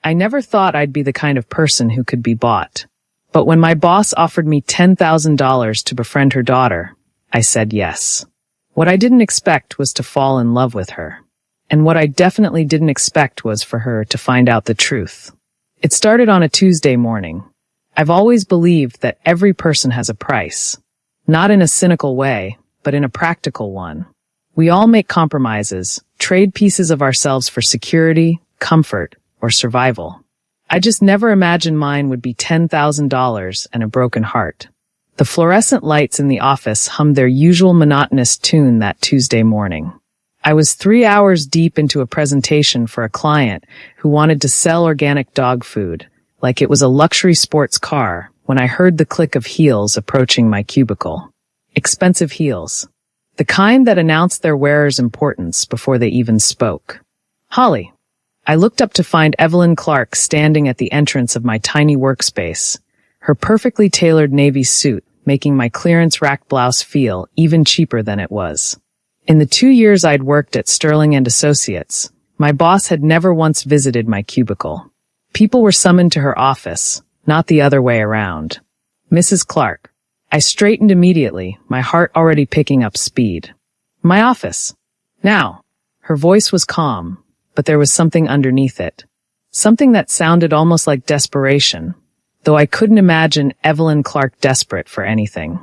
I never thought I'd be the kind of person who could be bought. But when my boss offered me $10,000 to befriend her daughter, I said yes. What I didn't expect was to fall in love with her. And what I definitely didn't expect was for her to find out the truth. It started on a Tuesday morning. I've always believed that every person has a price. Not in a cynical way, but in a practical one. We all make compromises, trade pieces of ourselves for security, comfort, or survival. I just never imagined mine would be $10,000 and a broken heart. The fluorescent lights in the office hummed their usual monotonous tune that Tuesday morning. I was 3 hours deep into a presentation for a client who wanted to sell organic dog food, like it was a luxury sports car, when I heard the click of heels approaching my cubicle. Expensive heels. The kind that announced their wearer's importance before they even spoke. Holly. I looked up to find Evelyn Clark standing at the entrance of my tiny workspace, her perfectly tailored navy suit making my clearance rack blouse feel even cheaper than it was. In the 2 years I'd worked at Sterling & Associates, my boss had never once visited my cubicle. People were summoned to her office, not the other way around. Mrs. Clark. I straightened immediately, my heart already picking up speed. My office. Now. Her voice was calm, but there was something underneath it. Something that sounded almost like desperation, though I couldn't imagine Evelyn Clark desperate for anything.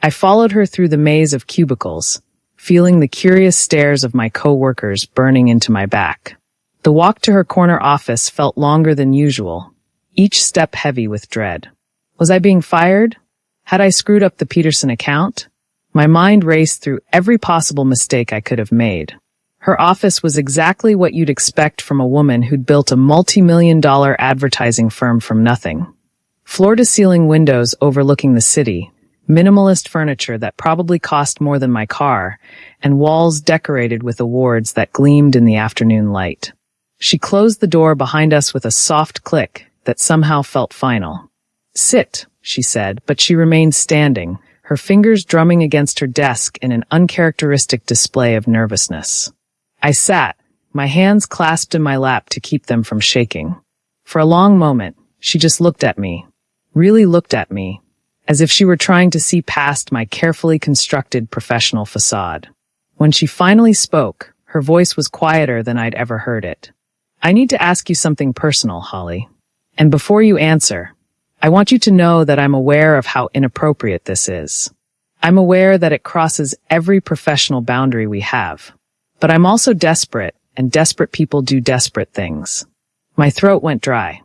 I followed her through the maze of cubicles, feeling the curious stares of my co-workers burning into my back. The walk to her corner office felt longer than usual, each step heavy with dread. Was I being fired? Had I screwed up the Peterson account? My mind raced through every possible mistake I could have made. Her office was exactly what you'd expect from a woman who'd built a multi-million-dollar advertising firm from nothing. Floor-to-ceiling windows overlooking the city, minimalist furniture that probably cost more than my car, and walls decorated with awards that gleamed in the afternoon light. She closed the door behind us with a soft click that somehow felt final. "Sit," she said, but she remained standing, her fingers drumming against her desk in an uncharacteristic display of nervousness. I sat, my hands clasped in my lap to keep them from shaking. For a long moment, she just looked at me, really looked at me, as if she were trying to see past my carefully constructed professional facade. When she finally spoke, her voice was quieter than I'd ever heard it. "I need to ask you something personal, Holly. And before you answer, I want you to know that I'm aware of how inappropriate this is. I'm aware that it crosses every professional boundary we have. But I'm also desperate, and desperate people do desperate things." My throat went dry.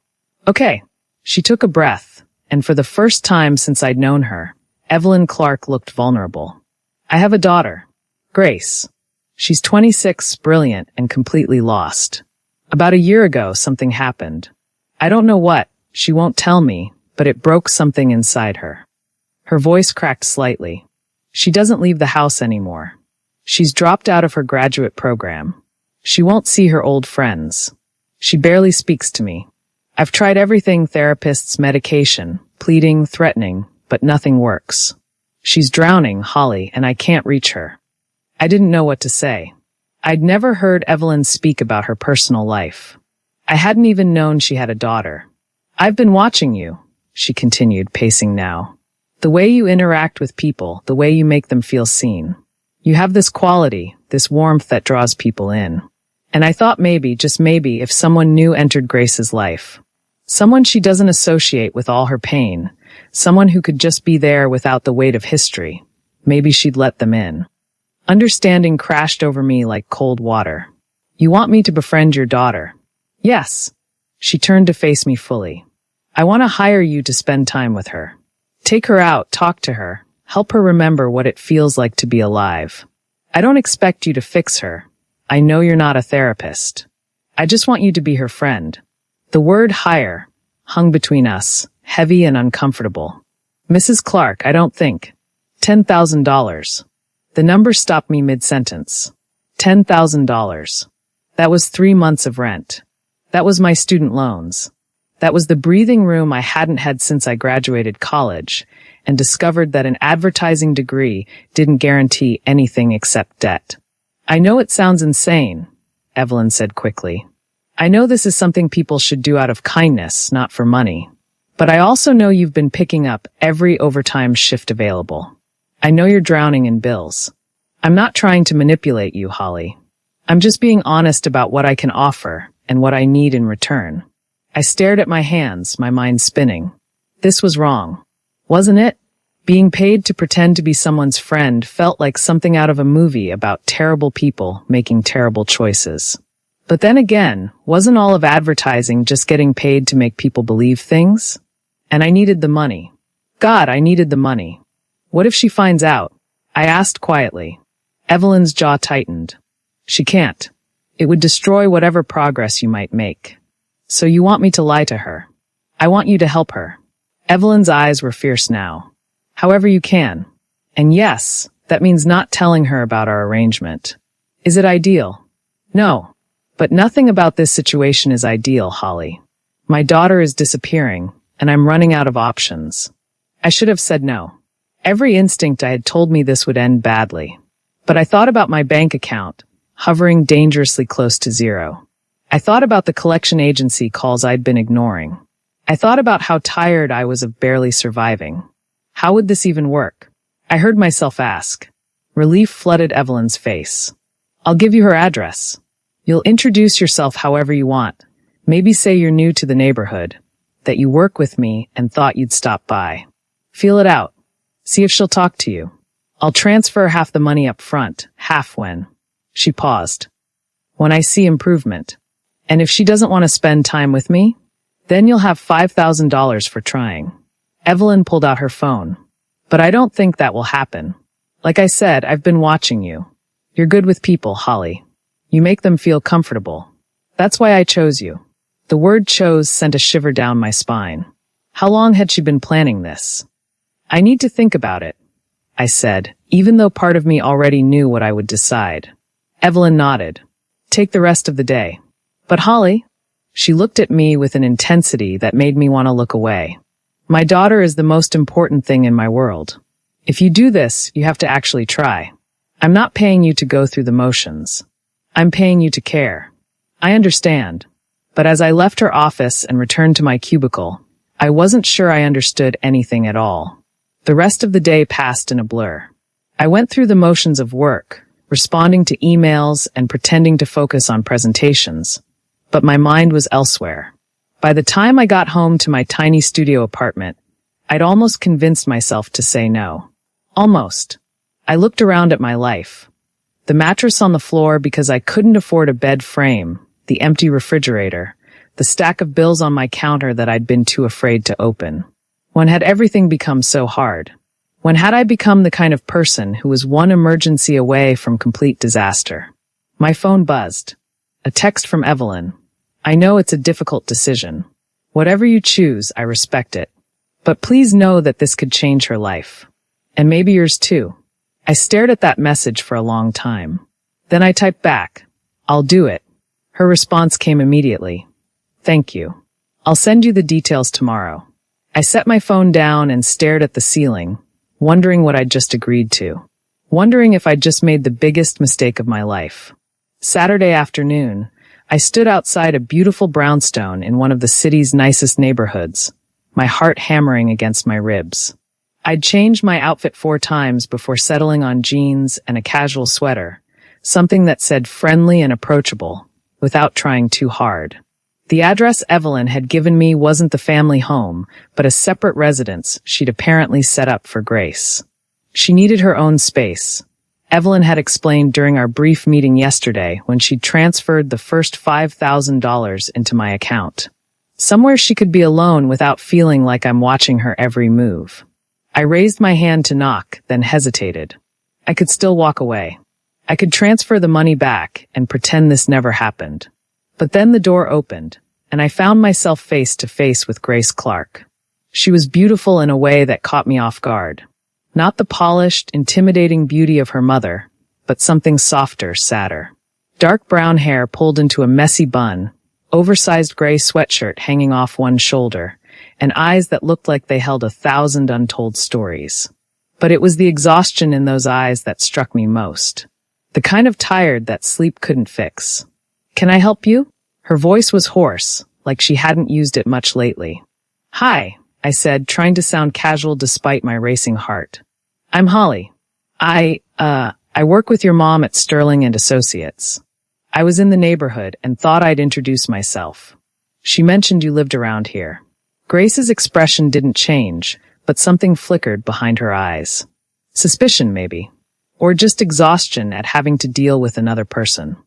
"Okay." She took a breath, and for the first time since I'd known her, Evelyn Clark looked vulnerable. "I have a daughter, Grace. She's 26, brilliant, and completely lost. About a year ago, something happened. I don't know what, she won't tell me, but it broke something inside her." Her voice cracked slightly. "She doesn't leave the house anymore. She's dropped out of her graduate program. She won't see her old friends. She barely speaks to me. I've tried everything, therapists, medication, pleading, threatening, but nothing works. She's drowning, Holly, and I can't reach her." I didn't know what to say. I'd never heard Evelyn speak about her personal life. I hadn't even known she had a daughter. "I've been watching you," she continued, pacing now. "The way you interact with people, the way you make them feel seen. You have this quality, this warmth that draws people in. And I thought maybe, just maybe, if someone new entered Grace's life, someone she doesn't associate with all her pain, someone who could just be there without the weight of history, maybe she'd let them in." Understanding crashed over me like cold water. "You want me to befriend your daughter?" "Yes." She turned to face me fully. "I want to hire you to spend time with her. Take her out, talk to her. Help her remember what it feels like to be alive. I don't expect you to fix her. I know you're not a therapist. I just want you to be her friend." The word hire hung between us, heavy and uncomfortable. "Mrs. Clark, I don't think." $10,000. The number stopped me mid-sentence. $10,000. That was 3 months of rent. That was my student loans. That was the breathing room I hadn't had since I graduated college and discovered that an advertising degree didn't guarantee anything except debt. "I know it sounds insane," Evelyn said quickly. I know this is something people should do out of kindness, not for money. But I also know you've been picking up every overtime shift available. I know you're drowning in bills. I'm not trying to manipulate you, Holly. I'm just being honest about what I can offer and what I need in return. I stared at my hands, my mind spinning. This was wrong, wasn't it? Being paid to pretend to be someone's friend felt like something out of a movie about terrible people making terrible choices. But then again, wasn't all of advertising just getting paid to make people believe things? And I needed the money. God, I needed the money. What if she finds out? I asked quietly. Evelyn's jaw tightened. She can't. It would destroy whatever progress you might make. So you want me to lie to her? I want you to help her. Evelyn's eyes were fierce now. However you can. And yes, that means not telling her about our arrangement. Is it ideal? No. But nothing about this situation is ideal, Holly. My daughter is disappearing, and I'm running out of options. I should have said no. Every instinct I had told me this would end badly. But I thought about my bank account, hovering dangerously close to zero. I thought about the collection agency calls I'd been ignoring. I thought about how tired I was of barely surviving. How would this even work? I heard myself ask. Relief flooded Evelyn's face. I'll give you her address. You'll introduce yourself however you want. Maybe say you're new to the neighborhood, that you work with me and thought you'd stop by. Feel it out. See if she'll talk to you. I'll transfer half the money up front, half when. She paused. When I see improvement. And if she doesn't want to spend time with me, then you'll have $5,000 for trying. Evelyn pulled out her phone. But I don't think that will happen. Like I said, I've been watching you. You're good with people, Holly. You make them feel comfortable. That's why I chose you. The word chose sent a shiver down my spine. How long had she been planning this? I need to think about it, I said, even though part of me already knew what I would decide. Evelyn nodded. Take the rest of the day. But Holly, she looked at me with an intensity that made me want to look away. My daughter is the most important thing in my world. If you do this, you have to actually try. I'm not paying you to go through the motions. I'm paying you to care. I understand. But as I left her office and returned to my cubicle, I wasn't sure I understood anything at all. The rest of the day passed in a blur. I went through the motions of work, responding to emails and pretending to focus on presentations. But my mind was elsewhere. By the time I got home to my tiny studio apartment, I'd almost convinced myself to say no. Almost. I looked around at my life. The mattress on the floor because I couldn't afford a bed frame, the empty refrigerator, the stack of bills on my counter that I'd been too afraid to open. When had everything become so hard? When had I become the kind of person who was one emergency away from complete disaster? My phone buzzed. A text from Evelyn. I know it's a difficult decision. Whatever you choose, I respect it. But please know that this could change her life. And maybe yours too. I stared at that message for a long time. Then I typed back, I'll do it. Her response came immediately. Thank you. I'll send you the details tomorrow. I set my phone down and stared at the ceiling, wondering what I'd just agreed to. Wondering if I'd just made the biggest mistake of my life. Saturday afternoon, I stood outside a beautiful brownstone in one of the city's nicest neighborhoods, my heart hammering against my ribs. I'd changed my outfit 4 times before settling on jeans and a casual sweater, something that said friendly and approachable, without trying too hard. The address Evelyn had given me wasn't the family home, but a separate residence she'd apparently set up for Grace. She needed her own space. Evelyn had explained during our brief meeting yesterday when she'd transferred the first $5,000 into my account. Somewhere she could be alone without feeling like I'm watching her every move. I raised my hand to knock, then hesitated. I could still walk away. I could transfer the money back and pretend this never happened. But then the door opened, and I found myself face to face with Grace Clark. She was beautiful in a way that caught me off guard. Not the polished, intimidating beauty of her mother, but something softer, sadder. Dark brown hair pulled into a messy bun, oversized gray sweatshirt hanging off one shoulder, and eyes that looked like they held 1,000 untold stories. But it was the exhaustion in those eyes that struck me most. The kind of tired that sleep couldn't fix. Can I help you? Her voice was hoarse, like she hadn't used it much lately. "Hi," I said, trying to sound casual despite my racing heart. "I'm Holly. I work with your mom at Sterling and Associates. I was in the neighborhood and thought I'd introduce myself. She mentioned you lived around here." Grace's expression didn't change, but something flickered behind her eyes. Suspicion, maybe. Or just exhaustion at having to deal with another person.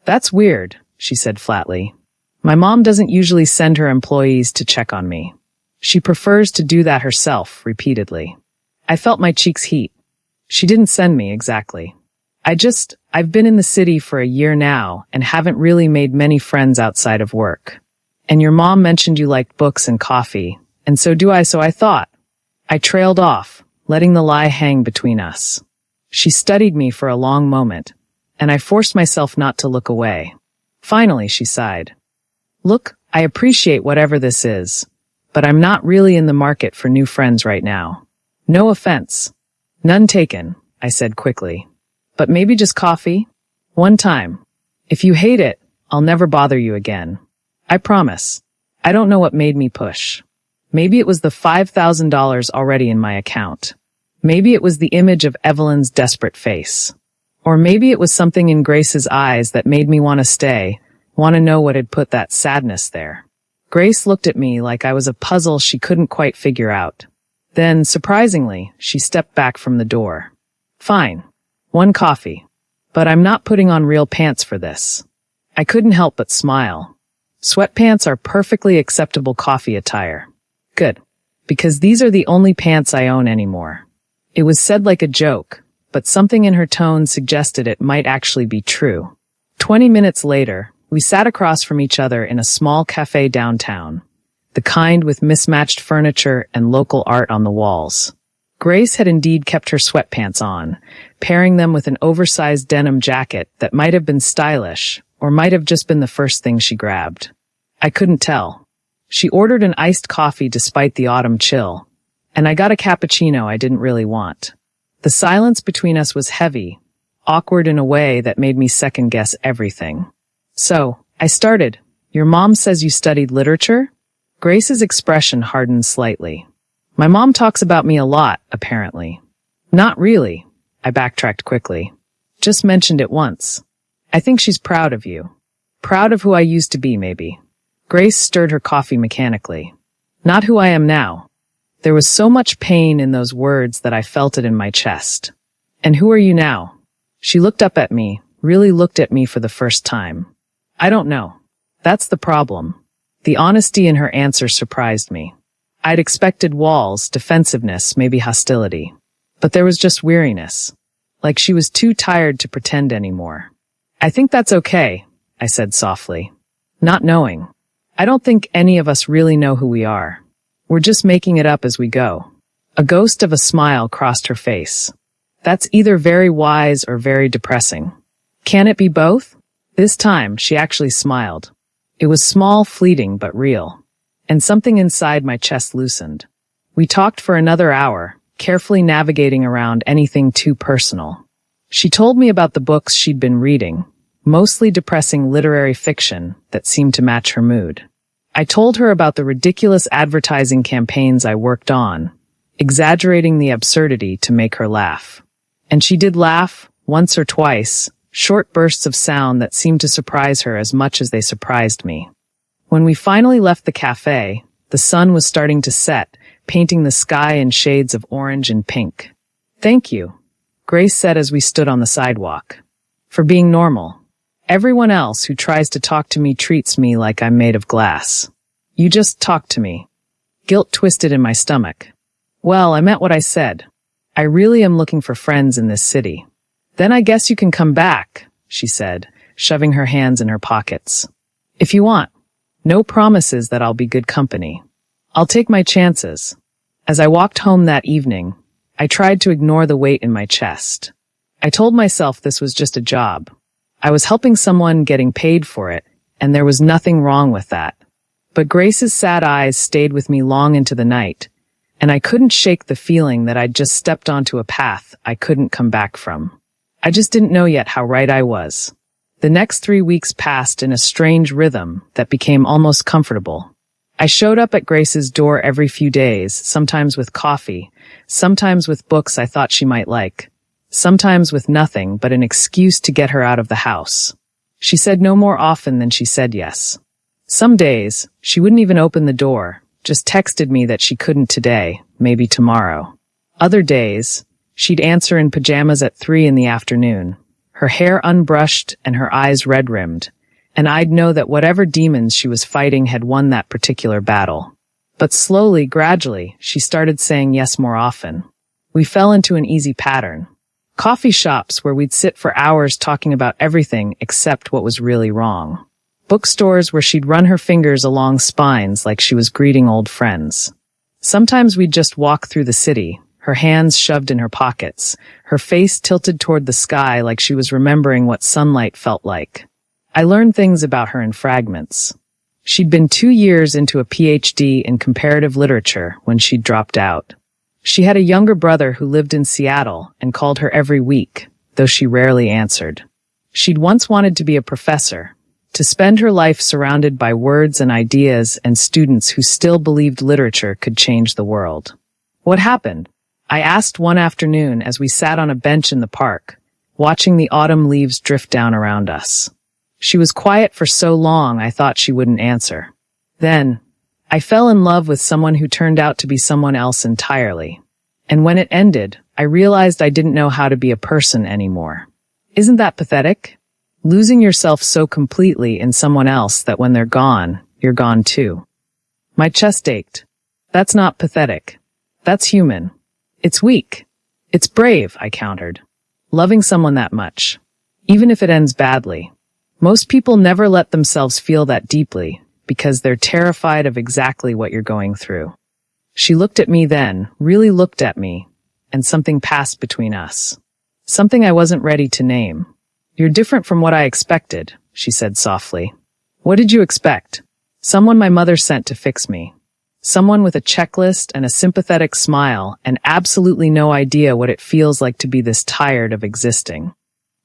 "That's weird," she said flatly. "My mom doesn't usually send her employees to check on me. She prefers to do that herself, repeatedly." I felt my cheeks heat. She didn't send me, exactly. I've been in the city for a year now and haven't really made many friends outside of work. And your mom mentioned you liked books and coffee, and so do I, so I thought. I trailed off, letting the lie hang between us. She studied me for a long moment, and I forced myself not to look away. Finally, she sighed. "Look, I appreciate whatever this is, but I'm not really in the market for new friends right now. No offense." "None taken," I said quickly. "But maybe just coffee? One time. If you hate it, I'll never bother you again. I promise." I don't know what made me push. Maybe it was the $5,000 already in my account. Maybe it was the image of Evelyn's desperate face. Or maybe it was something in Grace's eyes that made me want to stay, want to know what had put that sadness there. Grace looked at me like I was a puzzle she couldn't quite figure out. Then, surprisingly, she stepped back from the door. "Fine. One coffee. But I'm not putting on real pants for this." I couldn't help but smile. Sweatpants are perfectly acceptable coffee attire. Good. Because these are the only pants I own anymore. It was said like a joke, but something in her tone suggested it might actually be true. 20 minutes later, we sat across from each other in a small cafe downtown, the kind with mismatched furniture and local art on the walls. Grace had indeed kept her sweatpants on, pairing them with an oversized denim jacket that might have been stylish, or might have just been the first thing she grabbed. I couldn't tell. She ordered an iced coffee despite the autumn chill, and I got a cappuccino I didn't really want. The silence between us was heavy, awkward in a way that made me second-guess everything. "So, I started. Your mom says you studied literature?" Grace's expression hardened slightly. "My mom talks about me a lot, apparently." "Not really," I backtracked quickly. "Just mentioned it once. I think she's proud of you. Proud of who I used to be, maybe." Grace stirred her coffee mechanically. "Not who I am now." There was so much pain in those words that I felt it in my chest. "And who are you now?" She looked up at me, really looked at me for the first time. "I don't know. That's the problem." The honesty in her answer surprised me. I'd expected walls, defensiveness, maybe hostility. But there was just weariness. Like she was too tired to pretend anymore. "I think that's okay," I said softly. "Not knowing. I don't think any of us really know who we are. We're just making it up as we go." A ghost of a smile crossed her face. "That's either very wise or very depressing. Can it be both?" This time, she actually smiled. It was small, fleeting, but real. And something inside my chest loosened. We talked for another hour, carefully navigating around anything too personal. She told me about the books she'd been reading, mostly depressing literary fiction that seemed to match her mood. I told her about the ridiculous advertising campaigns I worked on, exaggerating the absurdity to make her laugh. And she did laugh, once or twice, short bursts of sound that seemed to surprise her as much as they surprised me. When we finally left the cafe, the sun was starting to set, painting the sky in shades of orange and pink. "Thank you," Grace said as we stood on the sidewalk. "For being normal. Everyone else who tries to talk to me treats me like I'm made of glass. You just talk to me." Guilt twisted in my stomach. "Well, I meant what I said. I really am looking for friends in this city." "Then I guess you can come back," she said, shoving her hands in her pockets. "If you want. No promises that I'll be good company. I'll take my chances." As I walked home that evening, I tried to ignore the weight in my chest. I told myself this was just a job. I was helping someone, getting paid for it, and there was nothing wrong with that. But Grace's sad eyes stayed with me long into the night, and I couldn't shake the feeling that I'd just stepped onto a path I couldn't come back from. I just didn't know yet how right I was. The next 3 weeks passed in a strange rhythm that became almost comfortable. I showed up at Grace's door every few days, sometimes with coffee, sometimes with books I thought she might like, sometimes with nothing but an excuse to get her out of the house. She said no more often than she said yes. Some days, she wouldn't even open the door, just texted me that she couldn't today, maybe tomorrow. Other days, she'd answer in pajamas at 3 in the afternoon, her hair unbrushed and her eyes red-rimmed, and I'd know that whatever demons she was fighting had won that particular battle. But slowly, gradually, she started saying yes more often. We fell into an easy pattern. Coffee shops where we'd sit for hours talking about everything except what was really wrong. Bookstores where she'd run her fingers along spines like she was greeting old friends. Sometimes we'd just walk through the city, her hands shoved in her pockets, her face tilted toward the sky like she was remembering what sunlight felt like. I learned things about her in fragments. She'd been 2 years into a PhD in comparative literature when she'd dropped out. She had a younger brother who lived in Seattle and called her every week, though she rarely answered. She'd once wanted to be a professor, to spend her life surrounded by words and ideas and students who still believed literature could change the world. What happened? I asked one afternoon as we sat on a bench in the park, watching the autumn leaves drift down around us. She was quiet for so long I thought she wouldn't answer. Then, I fell in love with someone who turned out to be someone else entirely. And when it ended, I realized I didn't know how to be a person anymore. Isn't that pathetic? Losing yourself so completely in someone else that when they're gone, you're gone too. My chest ached. That's not pathetic. That's human. It's weak. It's brave, I countered. Loving someone that much. Even if it ends badly. Most people never let themselves feel that deeply because they're terrified of exactly what you're going through. She looked at me then, really looked at me, and something passed between us. Something I wasn't ready to name. You're different from what I expected, she said softly. What did you expect? Someone my mother sent to fix me. Someone with a checklist and a sympathetic smile and absolutely no idea what it feels like to be this tired of existing.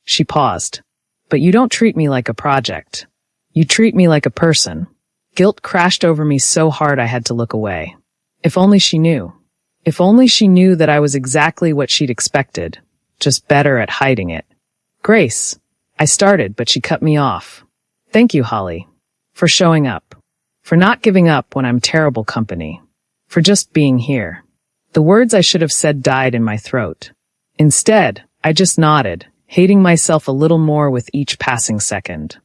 She paused. But you don't treat me like a project. You treat me like a person. Guilt crashed over me so hard I had to look away. If only she knew. If only she knew that I was exactly what she'd expected, just better at hiding it. Grace, I started, but she cut me off. Thank you, Holly. For showing up. For not giving up when I'm terrible company. For just being here. The words I should have said died in my throat. Instead, I just nodded, hating myself a little more with each passing second.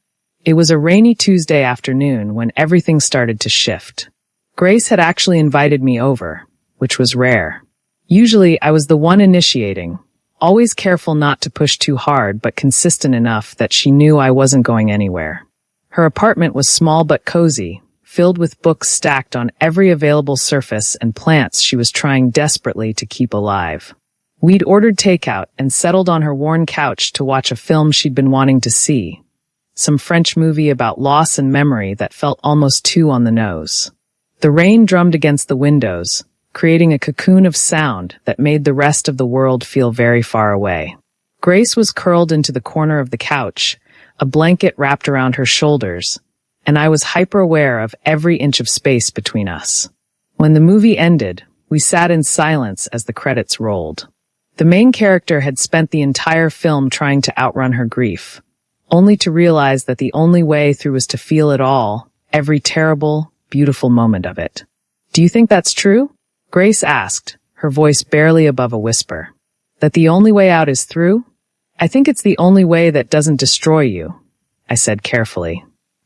It was a rainy Tuesday afternoon when everything started to shift. Grace had actually invited me over, which was rare. Usually, I was the one initiating, always careful not to push too hard but consistent enough that she knew I wasn't going anywhere. Her apartment was small but cozy, filled with books stacked on every available surface and plants she was trying desperately to keep alive. We'd ordered takeout and settled on her worn couch to watch a film she'd been wanting to see. Some French movie about loss and memory that felt almost too on the nose. The rain drummed against the windows, creating a cocoon of sound that made the rest of the world feel very far away. Grace was curled into the corner of the couch, a blanket wrapped around her shoulders, and I was hyper-aware of every inch of space between us. When the movie ended, we sat in silence as the credits rolled. The main character had spent the entire film trying to outrun her grief, only to realize that the only way through was to feel it all, every terrible, beautiful moment of it. Do you think that's true? Grace asked, her voice barely above a whisper. That the only way out is through? I think it's the only way that doesn't destroy you, I said carefully.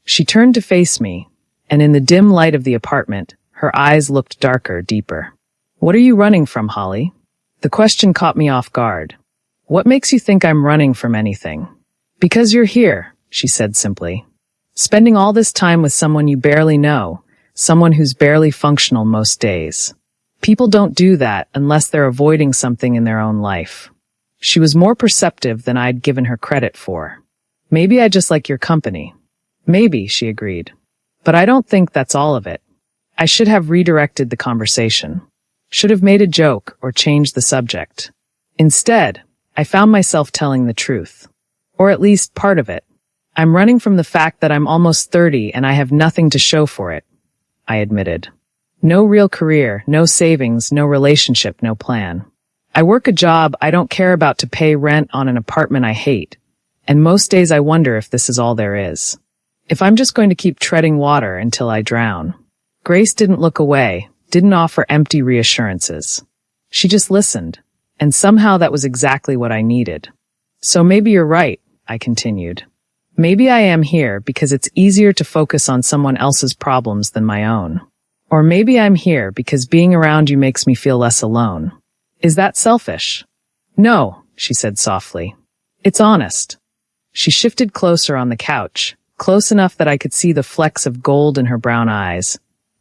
She turned to face me, and in the dim light of the apartment, her eyes looked darker, deeper. What are you running from, Holly? The question caught me off guard. What makes you think I'm running from anything? Because you're here, she said simply. Spending all this time with someone you barely know, someone who's barely functional most days. People don't do that unless they're avoiding something in their own life. She was more perceptive than I'd given her credit for. Maybe I just like your company. Maybe, she agreed. But I don't think that's all of it. I should have redirected the conversation. Should have made a joke or changed the subject. Instead, I found myself telling the truth. Or at least part of it. I'm running from the fact that I'm almost 30 and I have nothing to show for it, I admitted. No real career, no savings, no relationship, no plan. I work a job I don't care about to pay rent on an apartment I hate, and most days I wonder if this is all there is. If I'm just going to keep treading water until I drown. Grace didn't look away, didn't offer empty reassurances. She just listened, and somehow that was exactly what I needed. So maybe you're right, I continued. Maybe I am here because it's easier to focus on someone else's problems than my own. Or maybe I'm here because being around you makes me feel less alone. Is that selfish? No, she said softly. It's honest. She shifted closer on the couch, close enough that I could see the flecks of gold in her brown eyes,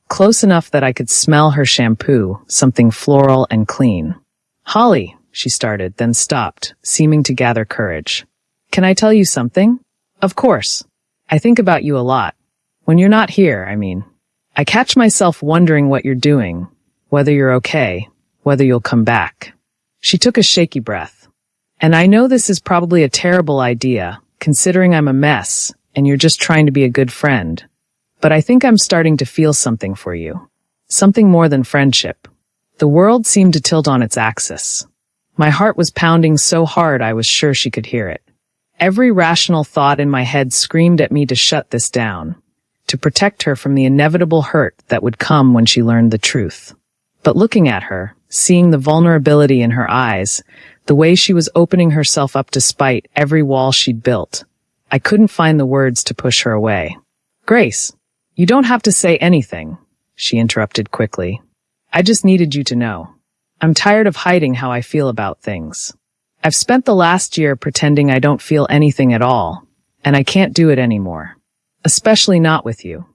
close enough that I could smell her shampoo, something floral and clean. Holly, she started, then stopped, seeming to gather courage. Can I tell you something? Of course. I think about you a lot. When you're not here, I mean. I catch myself wondering what you're doing, whether you're okay, whether you'll come back. She took a shaky breath. And I know this is probably a terrible idea, considering I'm a mess, and you're just trying to be a good friend. But I think I'm starting to feel something for you. Something more than friendship. The world seemed to tilt on its axis. My heart was pounding so hard I was sure she could hear it. Every rational thought in my head screamed at me to shut this down, to protect her from the inevitable hurt that would come when she learned the truth. But looking at her, seeing the vulnerability in her eyes, the way she was opening herself up despite every wall she'd built, I couldn't find the words to push her away. Grace, you don't have to say anything, she interrupted quickly. I just needed you to know. I'm tired of hiding how I feel about things. I've spent the last year pretending I don't feel anything at all, and I can't do it anymore. Especially not with you.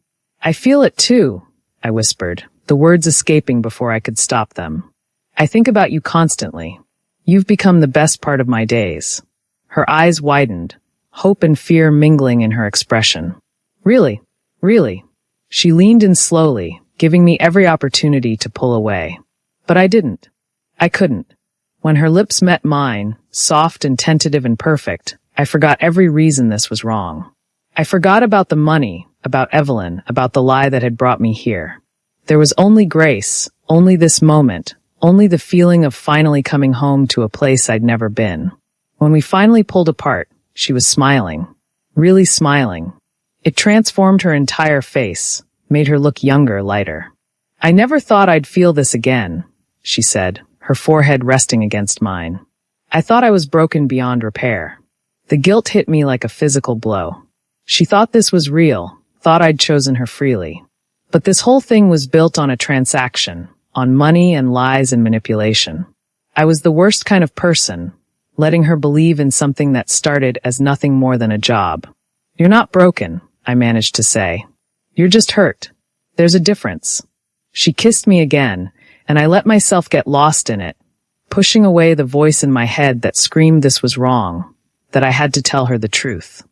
I feel it too, I whispered, the words escaping before I could stop them. I think about you constantly. You've become the best part of my days. Her eyes widened, hope and fear mingling in her expression. Really? Really? She leaned in slowly, giving me every opportunity to pull away. But I didn't. I couldn't. When her lips met mine, soft and tentative and perfect, I forgot every reason this was wrong. I forgot about the money, about Evelyn, about the lie that had brought me here. There was only Grace, only this moment, only the feeling of finally coming home to a place I'd never been. When we finally pulled apart, she was smiling. Really smiling. It transformed her entire face, made her look younger, lighter. I never thought I'd feel this again, she said, her forehead resting against mine. I thought I was broken beyond repair. The guilt hit me like a physical blow. She thought this was real, thought I'd chosen her freely. But this whole thing was built on a transaction, on money and lies and manipulation. I was the worst kind of person, letting her believe in something that started as nothing more than a job. You're not broken, I managed to say. You're just hurt. There's a difference. She kissed me again, and I let myself get lost in it, pushing away the voice in my head that screamed this was wrong, that I had to tell her the truth.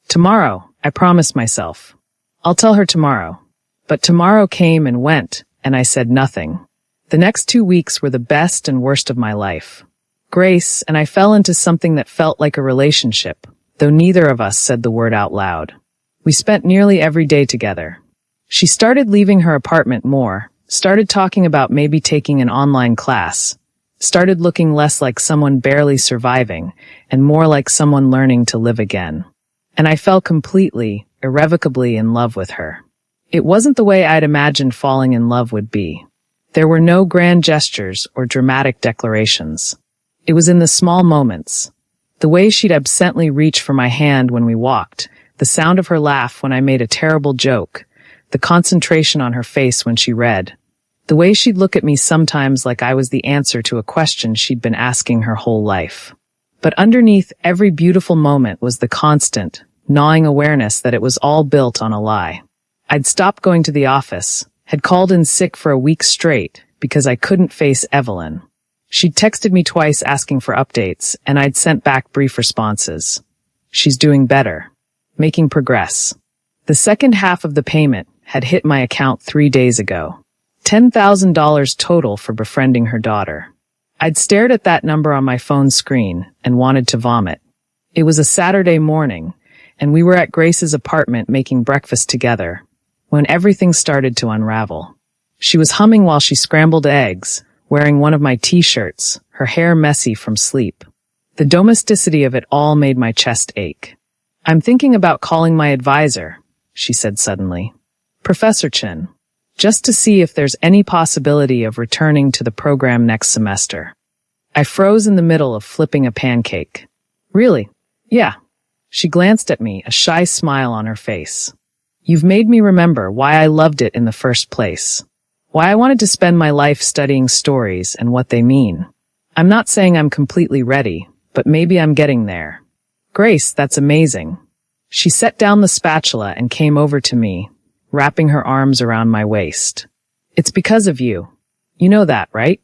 Tomorrow, I promised myself. I'll tell her tomorrow. But tomorrow came and went, and I said nothing. The next 2 weeks were the best and worst of my life. Grace and I fell into something that felt like a relationship, though neither of us said the word out loud. We spent nearly every day together. She started leaving her apartment more, started talking about maybe taking an online class, started looking less like someone barely surviving and more like someone learning to live again. And I fell completely, irrevocably in love with her. It wasn't the way I'd imagined falling in love would be. There were no grand gestures or dramatic declarations. It was in the small moments. The way she'd absently reach for my hand when we walked, the sound of her laugh when I made a terrible joke, the concentration on her face when she read, the way she'd look at me sometimes like I was the answer to a question she'd been asking her whole life. But underneath every beautiful moment was the constant, gnawing awareness that it was all built on a lie. I'd stopped going to the office, had called in sick for a week straight because I couldn't face Evelyn. She'd texted me twice asking for updates, and I'd sent back brief responses. She's doing better. Making progress. The second half of the payment had hit my account 3 days ago. $10,000 total for befriending her daughter. I'd stared at that number on my phone screen and wanted to vomit. It was a Saturday morning, and we were at Grace's apartment making breakfast together, when everything started to unravel. She was humming while she scrambled eggs, wearing one of my t-shirts, her hair messy from sleep. The domesticity of it all made my chest ache. "I'm thinking about calling my advisor," she said suddenly. "Professor Chin. Just to see if there's any possibility of returning to the program next semester." I froze in the middle of flipping a pancake. "Really? Yeah." She glanced at me, a shy smile on her face. "You've made me remember why I loved it in the first place. Why I wanted to spend my life studying stories and what they mean. I'm not saying I'm completely ready, but maybe I'm getting there." "Grace, that's amazing." She set down the spatula and came over to me, wrapping her arms around my waist. "It's because of you. You know that, right?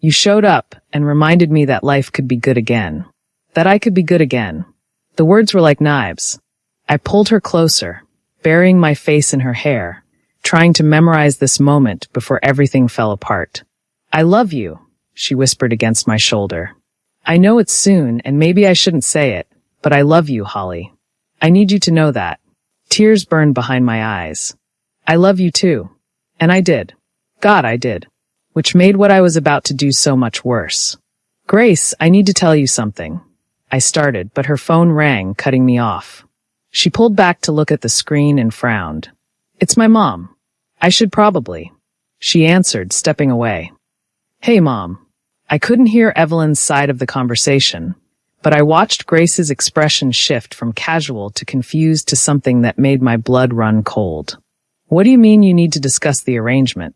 You showed up and reminded me that life could be good again. That I could be good again." The words were like knives. I pulled her closer, burying my face in her hair, trying to memorize this moment before everything fell apart. "I love you," she whispered against my shoulder. "I know it's soon and maybe I shouldn't say it, but I love you, Holly. I need you to know that." Tears burned behind my eyes. "I love you too." And I did. God, I did. Which made what I was about to do so much worse. "Grace, I need to tell you something." I started, but her phone rang, cutting me off. She pulled back to look at the screen and frowned. "It's my mom. I should probably." She answered, stepping away. "Hey, Mom." I couldn't hear Evelyn's side of the conversation, but I watched Grace's expression shift from casual to confused to something that made my blood run cold. "What do you mean you need to discuss the arrangement?"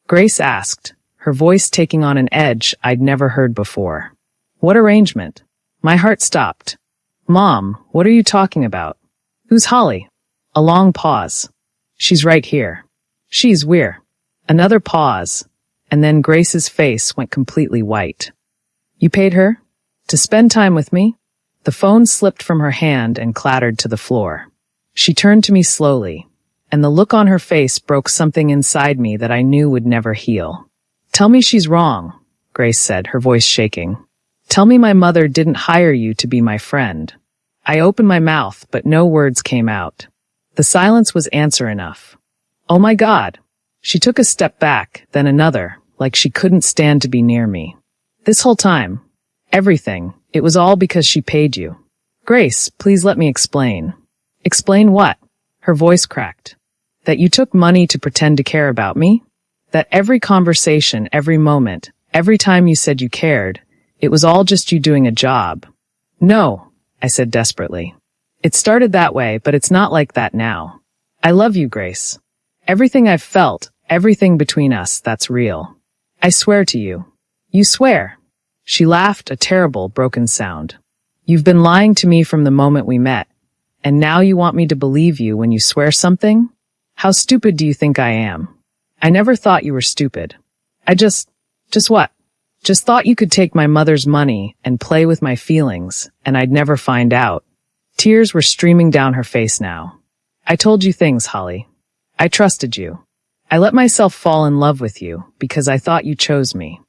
Grace asked, her voice taking on an edge I'd never heard before. "What arrangement?" My heart stopped. "Mom, what are you talking about? Who's Holly?" A long pause. "She's right here." "She's where?" Another pause, and then Grace's face went completely white. "You paid her? To spend time with me?" The phone slipped from her hand and clattered to the floor. She turned to me slowly, and the look on her face broke something inside me that I knew would never heal. "Tell me she's wrong," Grace said, her voice shaking. "Tell me my mother didn't hire you to be my friend." I opened my mouth, but no words came out. The silence was answer enough. "Oh my God." She took a step back, then another, like she couldn't stand to be near me. "This whole time, everything, it was all because she paid you." "Grace, please let me explain." "Explain what?" Her voice cracked. "That you took money to pretend to care about me? That every conversation, every moment, every time you said you cared, it was all just you doing a job." "No," I said desperately. "It started that way, but it's not like that now. I love you, Grace. Everything I've felt, everything between us, that's real. I swear to you." "You swear?" She laughed, a terrible, broken sound. "You've been lying to me from the moment we met, and now you want me to believe you when you swear something? How stupid do you think I am?" "I never thought you were stupid. I just what? Just thought you could take my mother's money and play with my feelings, and I'd never find out." Tears were streaming down her face now. "I told you things, Holly. I trusted you. I let myself fall in love with you because I thought you chose me.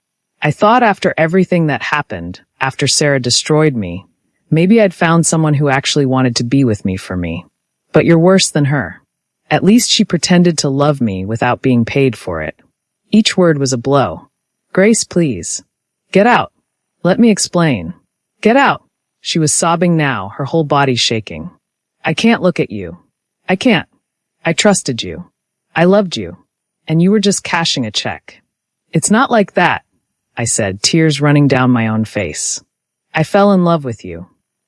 I thought after everything that happened, after Sarah destroyed me, maybe I'd found someone who actually wanted to be with me for me. But you're worse than her. At least she pretended to love me without being paid for it." Each word was a blow. "Grace, please. Get out. Let me explain. Get out." She was sobbing now, her whole body shaking. "I can't look at you. I can't. I trusted you. I loved you. And you were just cashing a check." "It's not like that," I said, tears running down my own face. "I fell in love with you.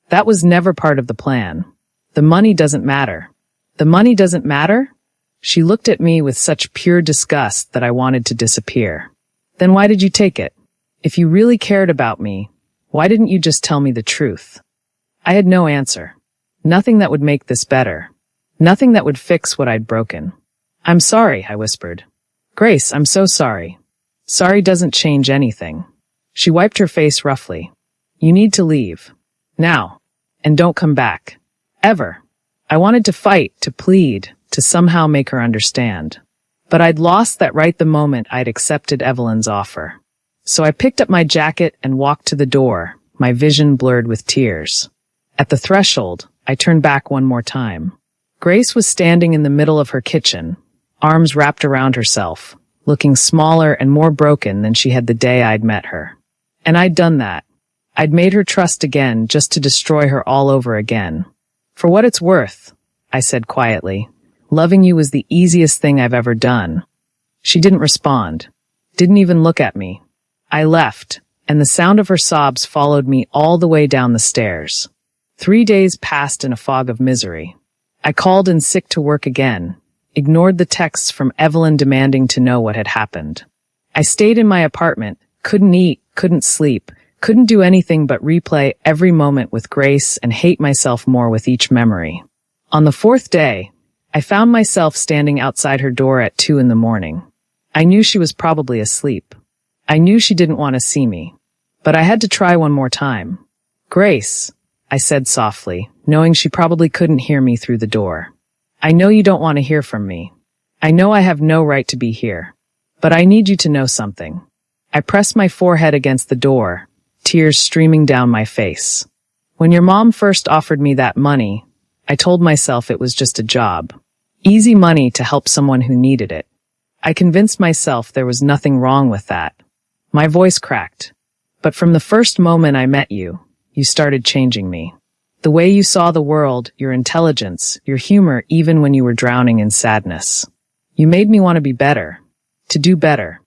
That was never part of the plan. The money doesn't matter." "The money doesn't matter?" She looked at me with such pure disgust that I wanted to disappear. "Then why did you take it? If you really cared about me, why didn't you just tell me the truth?" I had no answer. Nothing that would make this better. Nothing that would fix what I'd broken. "I'm sorry," I whispered. "Grace, I'm so sorry." "Sorry doesn't change anything." She wiped her face roughly. "You need to leave. Now. And don't come back. Ever." I wanted to fight, to plead, to somehow make her understand. But I'd lost that right the moment I'd accepted Evelyn's offer. So I picked up my jacket and walked to the door, my vision blurred with tears. At the threshold, I turned back one more time. Grace was standing in the middle of her kitchen, arms wrapped around herself, looking smaller and more broken than she had the day I'd met her. And I'd done that. I'd made her trust again just to destroy her all over again. For what it's worth, I said quietly, loving you was the easiest thing I've ever done. She didn't respond, didn't even look at me. I left, and the sound of her sobs followed me all the way down the stairs. 3 days passed in a fog of misery. I called in sick to work again, ignored the texts from Evelyn demanding to know what had happened. I stayed in my apartment, couldn't eat, couldn't sleep, couldn't do anything but replay every moment with Grace and hate myself more with each memory. On the 4th day, I found myself standing outside her door at 2 a.m. I knew she was probably asleep. I knew she didn't want to see me. But I had to try one more time. Grace, I said softly, knowing she probably couldn't hear me through the door. I know you don't want to hear from me. I know I have no right to be here. But I need you to know something. I pressed my forehead against the door, tears streaming down my face. When your mom first offered me that money, I told myself it was just a job. Easy money to help someone who needed it. I convinced myself there was nothing wrong with that. My voice cracked. But from the first moment I met you, you started changing me. The way you saw the world, your intelligence, your humor, even when you were drowning in sadness. You made me want to be better. To do better.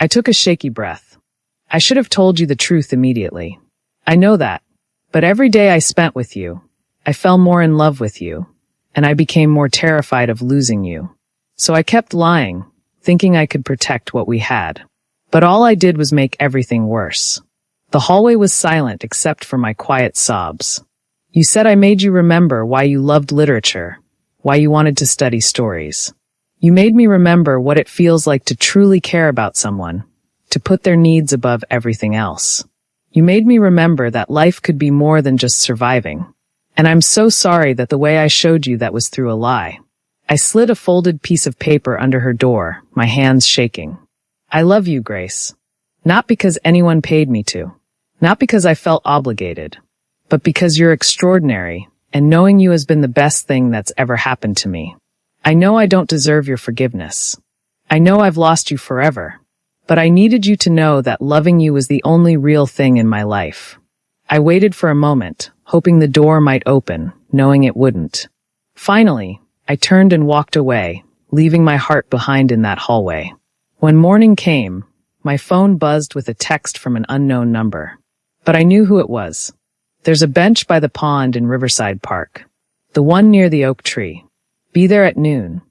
I took a shaky breath. I should have told you the truth immediately. I know that. But every day I spent with you, I fell more in love with you, and I became more terrified of losing you. So I kept lying, thinking I could protect what we had. But all I did was make everything worse. The hallway was silent except for my quiet sobs. You said I made you remember why you loved literature, why you wanted to study stories. You made me remember what it feels like to truly care about someone, to put their needs above everything else. You made me remember that life could be more than just surviving. And I'm so sorry that the way I showed you that was through a lie. I slid a folded piece of paper under her door, my hands shaking. I love you, Grace. Not because anyone paid me to. Not because I felt obligated. But because you're extraordinary, and knowing you has been the best thing that's ever happened to me. I know I don't deserve your forgiveness. I know I've lost you forever. But I needed you to know that loving you was the only real thing in my life. I waited for a moment, hoping the door might open, knowing it wouldn't. Finally, I turned and walked away, leaving my heart behind in that hallway. When morning came, my phone buzzed with a text from an unknown number. But I knew who it was. There's a bench by the pond in Riverside Park. The one near the oak tree. Be there at noon.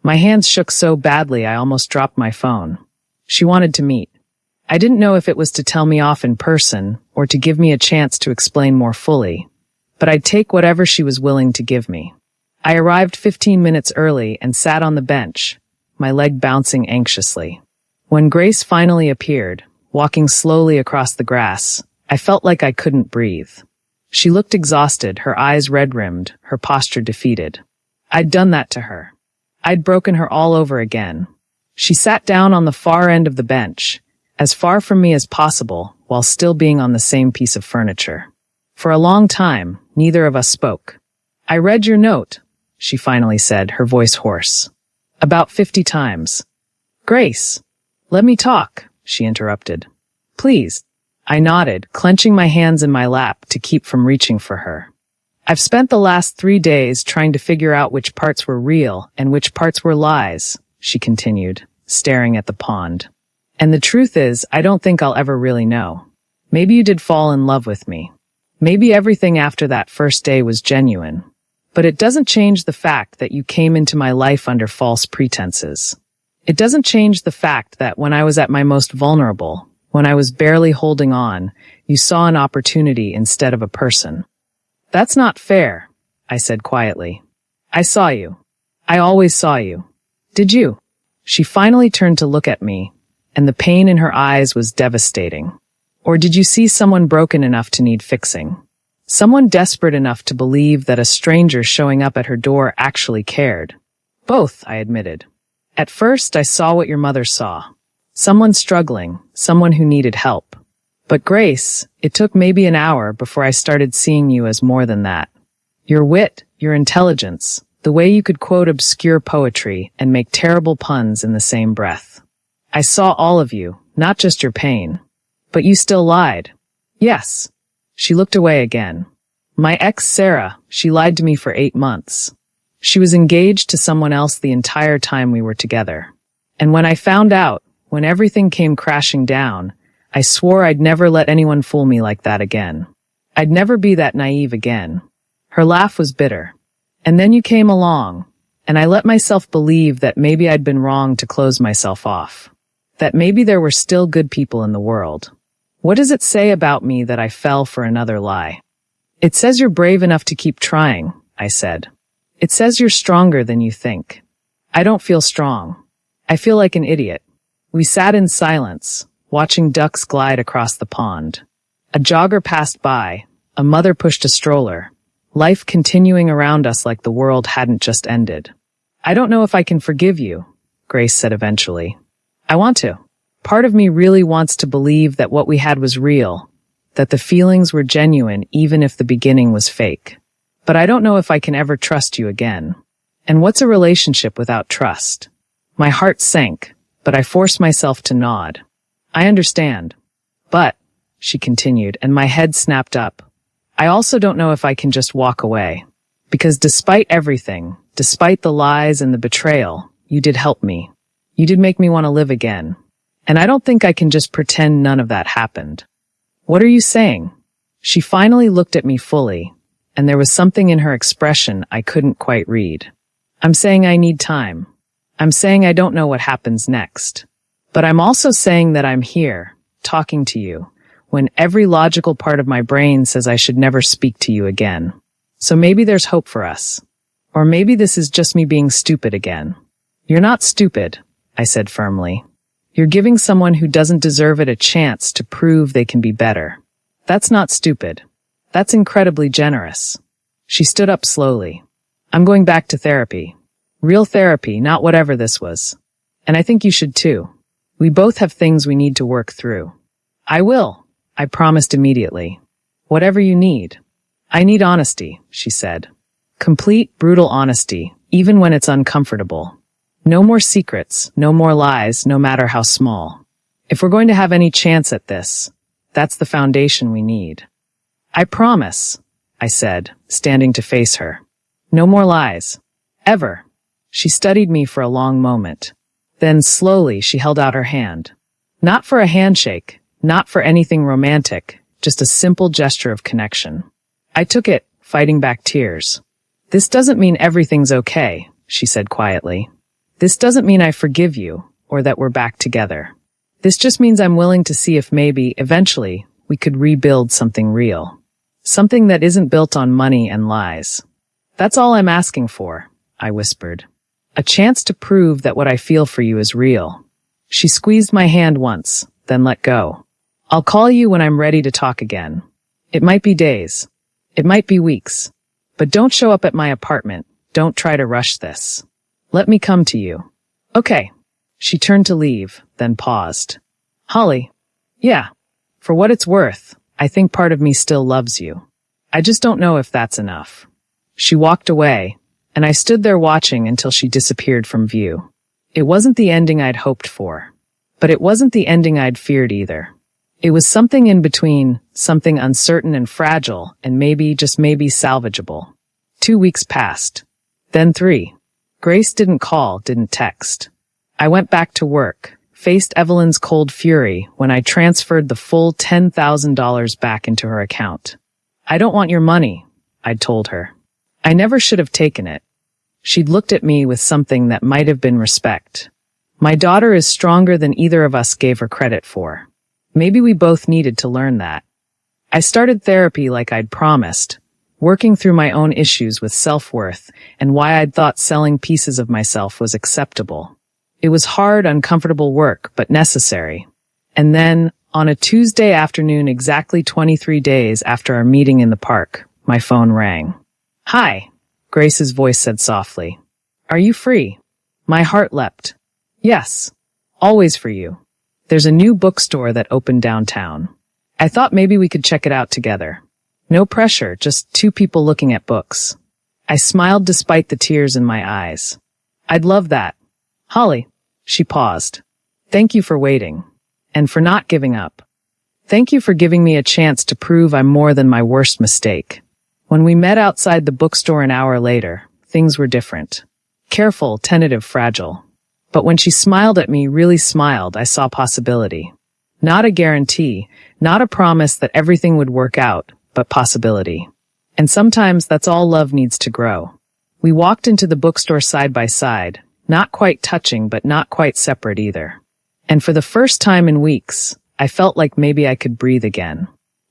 My hands shook so badly I almost dropped my phone. She wanted to meet. I didn't know if it was to tell me off in person or to give me a chance to explain more fully, but I'd take whatever she was willing to give me. I arrived 15 minutes early and sat on the bench, my leg bouncing anxiously. When Grace finally appeared, walking slowly across the grass, I felt like I couldn't breathe. She looked exhausted, her eyes red-rimmed, her posture defeated. I'd done that to her. I'd broken her all over again. She sat down on the far end of the bench, as far from me as possible, while still being on the same piece of furniture. For a long time, neither of us spoke. I read your note, she finally said, her voice hoarse. About 50 times. Grace, let me talk, she interrupted. Please. I nodded, clenching my hands in my lap to keep from reaching for her. I've spent the last 3 days trying to figure out which parts were real and which parts were lies, she continued, staring at the pond. And the truth is, I don't think I'll ever really know. Maybe you did fall in love with me. Maybe everything after that first day was genuine. But it doesn't change the fact that you came into my life under false pretenses. It doesn't change the fact that when I was at my most vulnerable, when I was barely holding on, you saw an opportunity instead of a person. That's not fair, I said quietly. I saw you. I always saw you. Did you? She finally turned to look at me, and the pain in her eyes was devastating. Or did you see someone broken enough to need fixing? Someone desperate enough to believe that a stranger showing up at her door actually cared? Both, I admitted. At first, I saw what your mother saw. Someone struggling, someone who needed help. But Grace, it took maybe an hour before I started seeing you as more than that. Your wit, your intelligence, the way you could quote obscure poetry and make terrible puns in the same breath. I saw all of you, not just your pain. But you still lied. Yes. She looked away again. My ex, Sarah, she lied to me for 8 months. She was engaged to someone else the entire time we were together. And when I found out, when everything came crashing down, I swore I'd never let anyone fool me like that again. I'd never be that naive again. Her laugh was bitter. And then you came along, and I let myself believe that maybe I'd been wrong to close myself off. That maybe there were still good people in the world. What does it say about me that I fell for another lie? It says you're brave enough to keep trying, I said. It says you're stronger than you think. I don't feel strong. I feel like an idiot. We sat in silence, watching ducks glide across the pond. A jogger passed by. A mother pushed a stroller. Life continuing around us like the world hadn't just ended. I don't know if I can forgive you, Grace said eventually. I want to. Part of me really wants to believe that what we had was real, that the feelings were genuine even if the beginning was fake. But I don't know if I can ever trust you again. And what's a relationship without trust? My heart sank, but I forced myself to nod. I understand. But, she continued, and my head snapped up. I also don't know if I can just walk away. Because despite everything, despite the lies and the betrayal, you did help me. You did make me want to live again. And I don't think I can just pretend none of that happened. What are you saying? She finally looked at me fully, and there was something in her expression I couldn't quite read. I'm saying I need time. I'm saying I don't know what happens next. But I'm also saying that I'm here, talking to you, when every logical part of my brain says I should never speak to you again. So maybe there's hope for us. Or maybe this is just me being stupid again. You're not stupid, I said firmly. You're giving someone who doesn't deserve it a chance to prove they can be better. That's not stupid. That's incredibly generous. She stood up slowly. I'm going back to therapy. Real therapy, not whatever this was. And I think you should too. We both have things we need to work through. I will, I promised immediately. Whatever you need. I need honesty, she said. Complete, brutal honesty, even when it's uncomfortable. No more secrets, no more lies, no matter how small. If we're going to have any chance at this, that's the foundation we need. I promise, I said, standing to face her. No more lies. Ever. She studied me for a long moment. Then slowly she held out her hand. Not for a handshake, not for anything romantic, just a simple gesture of connection. I took it, fighting back tears. This doesn't mean everything's okay, she said quietly. This doesn't mean I forgive you, or that we're back together. This just means I'm willing to see if maybe, eventually, we could rebuild something real. Something that isn't built on money and lies. That's all I'm asking for, I whispered. A chance to prove that what I feel for you is real. She squeezed my hand once, then let go. I'll call you when I'm ready to talk again. It might be days. It might be weeks. But don't show up at my apartment. Don't try to rush this. Let me come to you. Okay. She turned to leave, then paused. Holly. Yeah. For what it's worth, I think part of me still loves you. I just don't know if that's enough. She walked away, and I stood there watching until she disappeared from view. It wasn't the ending I'd hoped for. But it wasn't the ending I'd feared either. It was something in between, something uncertain and fragile, and maybe, just maybe, salvageable. 2 weeks passed. Then 3. Grace didn't call, didn't text. I went back to work, faced Evelyn's cold fury when I transferred the full $10,000 back into her account. I don't want your money, I'd told her. I never should have taken it. She'd looked at me with something that might have been respect. My daughter is stronger than either of us gave her credit for. Maybe we both needed to learn that. I started therapy like I'd promised, working through my own issues with self-worth and why I'd thought selling pieces of myself was acceptable. It was hard, uncomfortable work, but necessary. And then, on a Tuesday afternoon exactly 23 days after our meeting in the park, my phone rang. Hi, Grace's voice said softly. Are you free? My heart leapt. Yes, always for you. There's a new bookstore that opened downtown. I thought maybe we could check it out together. No pressure, just two people looking at books. I smiled despite the tears in my eyes. I'd love that. Holly, she paused. Thank you for waiting. And for not giving up. Thank you for giving me a chance to prove I'm more than my worst mistake. When we met outside the bookstore an hour later, things were different. Careful, tentative, fragile. But when she smiled at me, really smiled, I saw possibility. Not a guarantee, not a promise that everything would work out, but possibility. And sometimes that's all love needs to grow. We walked into the bookstore side by side, not quite touching, but not quite separate either. And for the first time in weeks, I felt like maybe I could breathe again.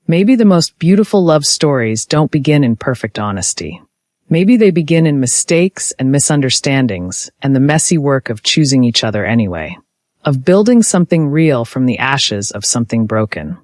Maybe the most beautiful love stories don't begin in perfect honesty. Maybe they begin in mistakes and misunderstandings and the messy work of choosing each other anyway. Of building something real from the ashes of something broken.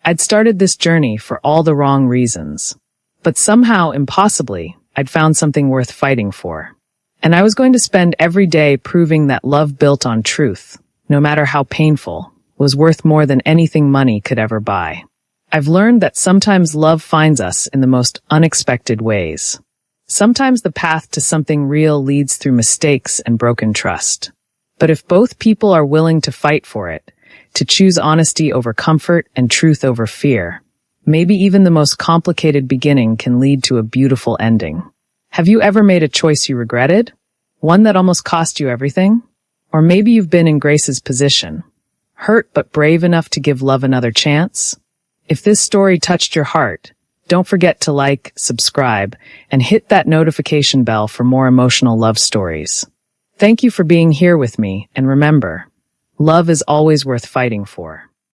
I'd started this journey for all the wrong reasons. But somehow, impossibly, I'd found something worth fighting for. And I was going to spend every day proving that love built on truth, no matter how painful, was worth more than anything money could ever buy. I've learned that sometimes love finds us in the most unexpected ways. Sometimes the path to something real leads through mistakes and broken trust. But if both people are willing to fight for it, to choose honesty over comfort and truth over fear, maybe even the most complicated beginning can lead to a beautiful ending. Have you ever made a choice you regretted? One that almost cost you everything? Or maybe you've been in Grace's position, hurt but brave enough to give love another chance? If this story touched your heart, don't forget to like, subscribe, and hit that notification bell for more emotional love stories. Thank you for being here with me, and remember, love is always worth fighting for.